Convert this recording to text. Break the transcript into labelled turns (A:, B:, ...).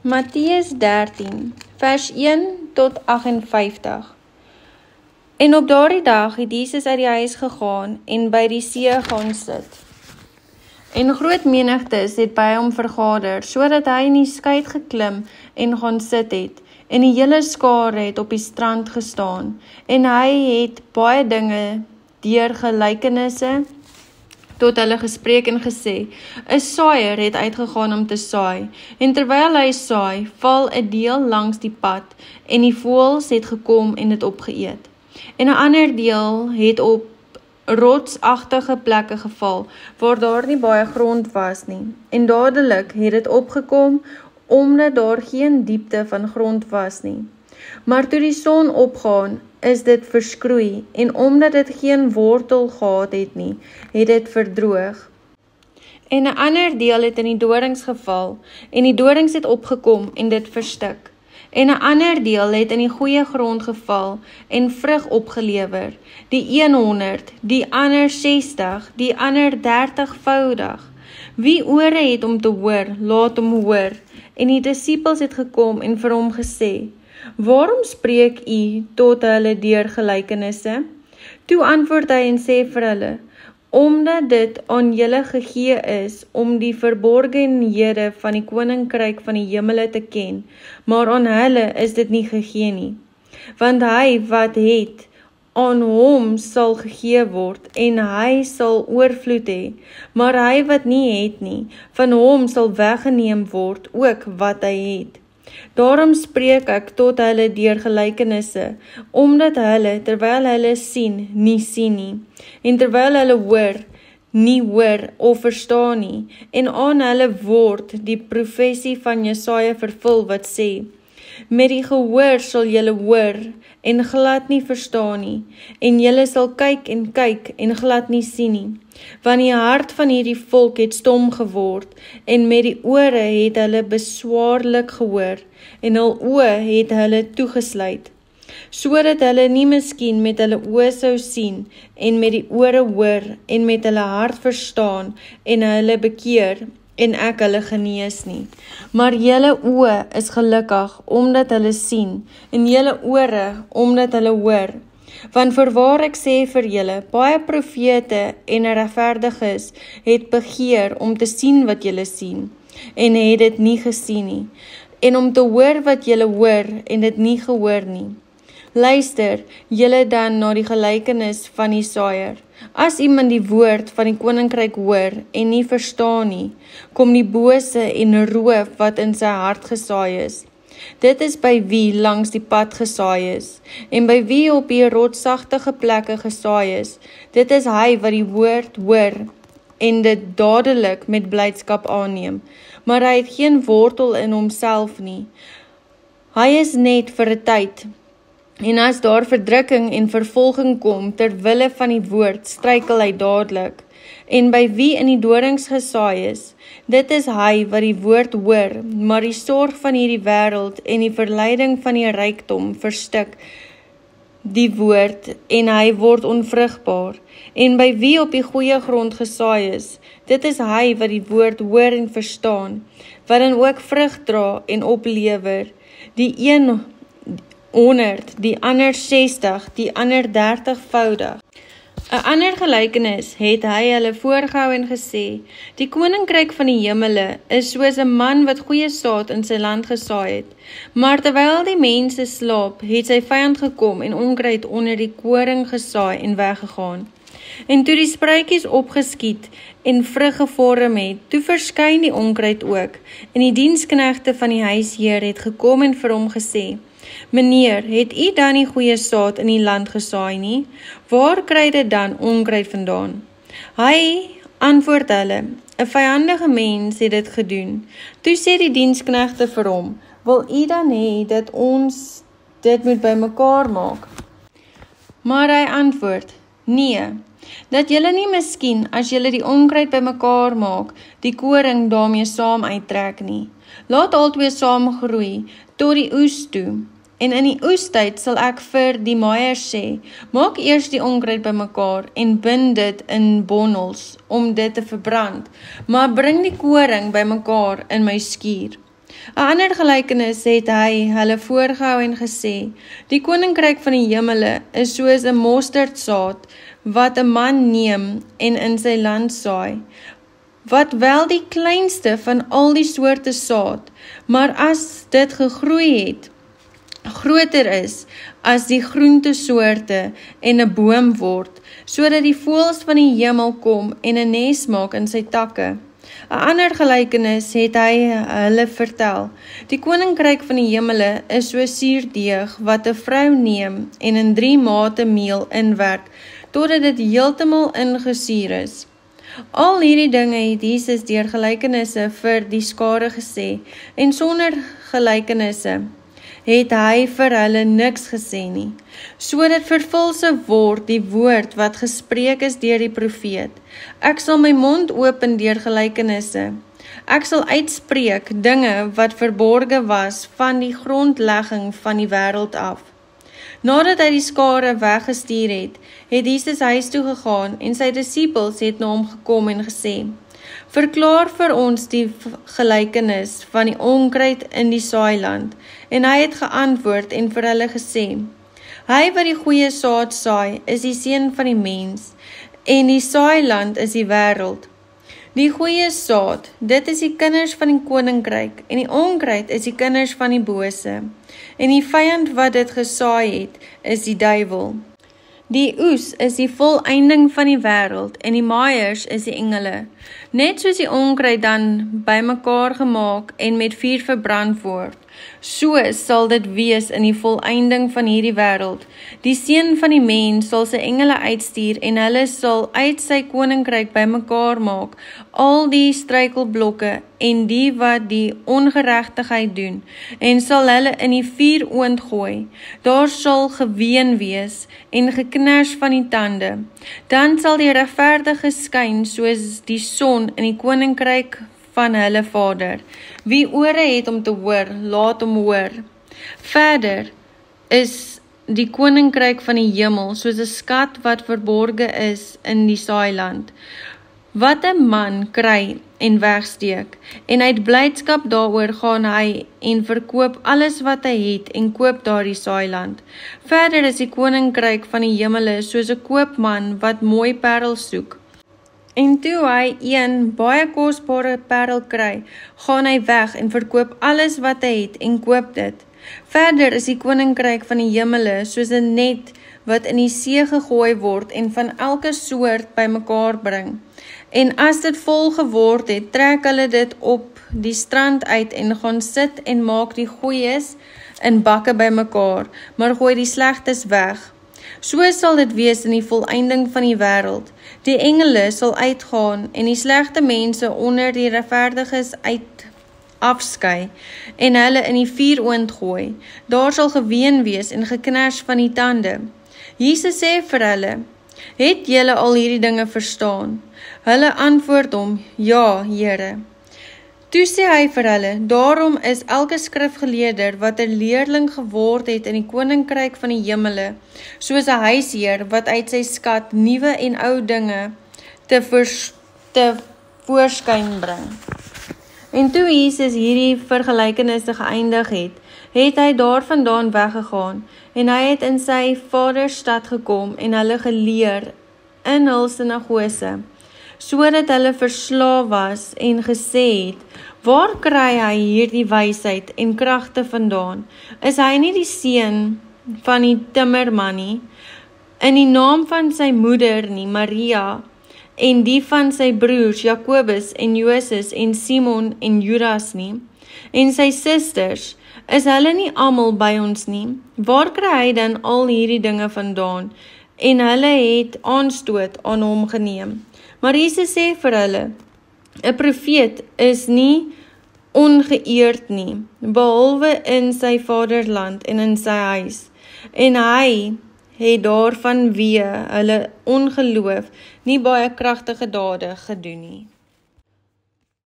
A: Matteus 13, vers 1 tot 58. En op daardie dag het Jesus uit die huis gegaan en by die see gaan sit. En groot menigtes het by hom vergader, sodat hy in die skei geklim en gaan sit het. En die hele skare het op die strand gestaan. En hy het baie dinge deur gelykenisse tot hulle gespreek en gesê, 'n saaier het uitgegaan om te saai, en terwyl hy saai, val 'n deel langs die pad, en die voëls het gekom en dit opgeëet. En 'n ander deel het op rotsagtige plekke geval, waar daar nie baie grond was nie, en dadelik het dit opgekom, omdat daar geen diepte van grond was nie. Maar toe die son opgaan, is dit verskroei, en omdat dit geen wortel gehad het nie, het dit verdroog. En 'n ander deel het in die dorings geval, en die dorings het opgekom en dit verstik. En 'n ander deel het in die goeie grond geval, en vrug opgelewer, die 100, die ander 60, die ander 30voudig. Wie ore het om te hoor, laat hom hoor. En die disippels het gekom en vir hom gesê, waarom spreek u tot hulle deur gelykenisse? Toe antwoord hy en sê vir hulle, omdat dit aan julle gegee is om die verborgenhede van die koninkryk van die hemele te ken, maar aan hulle is dit nie gegee nie. Want hy wat het, aan hom sal gegee word, en hy sal oorvloed hê, maar hy wat nie het nie, van hom sal weggeneem word ook wat hy het. Daarom spreek ek tot hulle deur gelykenisse, omdat hulle, terwyl hulle sien, nie sien nie, en terwyl hulle hoor, nie hoor of verstaan nie, en aan hulle word die profesie van Jesaja vervul wat sê, met die gehoor sal julle hoor, en glad nie verstaan nie, en julle sal kyk en glad nie sien nie, want die hart van hierdie volk het stom geword, en met die ore het hulle beswaarlik gehoor, en hul oë het hulle toegesluit, sodat hulle nie miskien met hulle oë sou sien, en met die ore hoor, en met hulle hart verstaan, en hulle bekeer, en ek hulle genees nie. Maar julle oë is gelukkig, omdat hulle sien, en julle ore, omdat hulle hoor. Want voorwaar ek sê vir julle, baie profete en regverdiges het begeer om te sien wat julle sien, en het dit nie gesien nie, en om te hoor wat julle hoor, en dit nie gehoor nie. Luister julle dan na die gelykenis van die saaier. As iemand die woord van die koninkryk hoor en nie verstaan nie, kom die bose en roof wat in sy hart gesaai is. Dit is by wie langs die pad gesaai is, en by wie op die rotsagtige plekke gesaai is. Dit is hy wat die woord hoor en dit dadelik met blydskap aanneem, maar hy het geen wortel in homself nie. Hy is net vir 'n tyd. En as daar verdrukking en vervolging kom, terwille van die woord, struikel hy dadelik. En by wie in die dorings gesaai is, dit is hy wat die woord hoor, maar die sorg van hierdie wêreld en die verleiding van die rykdom verstik die woord, en hy word onvrugbaar. En by wie op die goeie grond gesaai is, dit is hy wat die woord hoor en verstaan, wat dan ook vrug dra en oplewer, die 100, die ander 60, die ander 30voudig. 'n ander gelykenis het hy hulle voorgehou en gesê, die koninkryk van die hemele is soos 'n man wat goeie saad in sy land gesaai het, maar terwyl die mense slaap, het sy vyand gekom en onkruid onder die koring gesaai en weggegaan. En toe die spruitjies opgeskiet en vrug gevorm het, toe verskyn die onkruid ook, en die diensknegte van die huisheer het gekom en vir hom gesê, meneer, het u dan nie goeie saad in die land gesaai nie? Waar kry dit dan onkruid vandaan? Hy antwoord hulle, 'n vyandige mens het dit gedoen. Toe sê die diensknegte vir hom, wil u dan hê dat ons dit moet bymekaar maak? Maar hy antwoord, nee, dat julle nie miskien, as julle die onkruid bymekaar maak, die koring daarmee saam uittrek nie. Laat albei saam groei, tot die oes toe. En in die oestyd sal ek vir die maaiers sê, maak eers die onkruid bymekaar en bind dit in bondels om dit te verbrand, maar bring die koring bymekaar in my skuur. 'n ander gelykenis het hy hulle voorgehou en gesê, die koninkryk van die hemele is soos 'n mosterdsaad, wat 'n man neem en in sy land saai, wat wel die kleinste van al die soorte saad, maar as dit gegroei het, groter is as die groentesoorte en 'n boom word, sodat die voëls van die hemel kom en 'n nes maak in sy takke. 'n ander gelykenis het hy hulle vertel. Die koninkryk van die hemele is so suurdeeg wat 'n vrou neem en in 3 mate meel inwerk, totdat dit heeltemal ingesuur is. Al hierdie dinge het Jesus deur gelykenisse vir die skare gesê, en sonder gelykenisse het hy vir hulle niks gesê nie, sodat vervul sou word die woord wat gespreek is deur die profeet. Ek sal my mond open deur gelykenisse. Ek sal uitspreek dinge wat verborge was van die grondlegging van die wêreld af. Nadat hy die skare weggestuur het, het Jesus huis toe gegaan en sy disippels het na hom gekom en gesê, verklaar vir ons die gelykenis van die onkruid in die saailand. En hy het geantwoord en vir hulle gesê, hy wat die goeie saad saai, is die seun van die mens, en die saailand is die wêreld. Die goeie saad, dit is die kinders van die koninkryk, en die onkruid is die kinders van die bose. En die vyand wat dit gesaai het, is die duiwel. Die oes is die volëinding van die wêreld, en die maaiers is die engele. Net soos die onkruid dan bymekaar gemaak en met vuur verbrand word, so sal dit wees in die volëinding van hierdie wêreld. Die seun van die mens sal sy engele uitstuur en hulle sal uit sy koninkryk bymekaar maak, al die struikelblokke en die wat die ongeregtigheid doen, en sal hulle in die vuuroond gooi. Daar sal geween wees en geknars van die tande. Dan sal die regverdige skyn soos die son in die koninkryk van hulle Vader. Wie ore het om te hoor, laat hom hoor. Verder is die koninkryk van die hemel soos 'n skat wat verborge is in die saailand, wat 'n man kry en wegsteek, en uit blydskap daaroor gaan hy en verkoop alles wat hy het en koop daardie saailand. Verder is die koninkryk van die hemele soos 'n koopman wat mooi parels soek. En toe hy een baie kosbare parel kry, gaan hy weg en verkoop alles wat hy het en koop dit. Verder is die koninkryk van die hemele soos 'n net wat in die see gegooi word en van elke soort bymekaar bring. En as dit vol geword het, trek hulle dit op die strand uit en gaan sit en maak die goeies in bakke bymekaar, maar gooi die slegtes weg. So sal dit wees in die volëinding van die wêreld. Die engele sal uitgaan en die slegte mense onder die regverdiges afskei en hulle in die vuuroond gooi. Daar sal geween wees en geknars van die tande. Jesus sê vir hulle, het julle al hierdie dinge verstaan? Hulle antwoord hom, ja, Here. Toe sê hy vir hulle, daarom is elke skrifgeleerder wat 'n leerling geword het in die koninkryk van die hemele, soos 'n huisheer wat uit sy skat nuwe en ou dinge te voorskyn bring. En toe Jesus hierdie vergelykenisse geëindig het, het hy daarvandaan weggegaan, en hy het in sy Vader stad gekom en hulle geleer in hul sinagose, sodat hulle verslae was en gesê het, waar kry hy hierdie wysheid en kragte vandaan? Is hy nie die seun van die timmerman nie? In die naam van sy moeder nie, Maria, en die van sy broers Jakobus en Joses en Simon en Judas nie, en sy susters, is hulle nie almal by ons nie? Waar kry hy dan al hierdie dinge vandaan? En hulle het aanstoot aan hom geneem. Maar Jesus sê vir hulle, 'n profeet is nie ongeëerd nie, behalwe in sy vaderland en in sy huis. En hy het daarvan wie hulle ongeloof nie baie kragtige dade gedoen nie.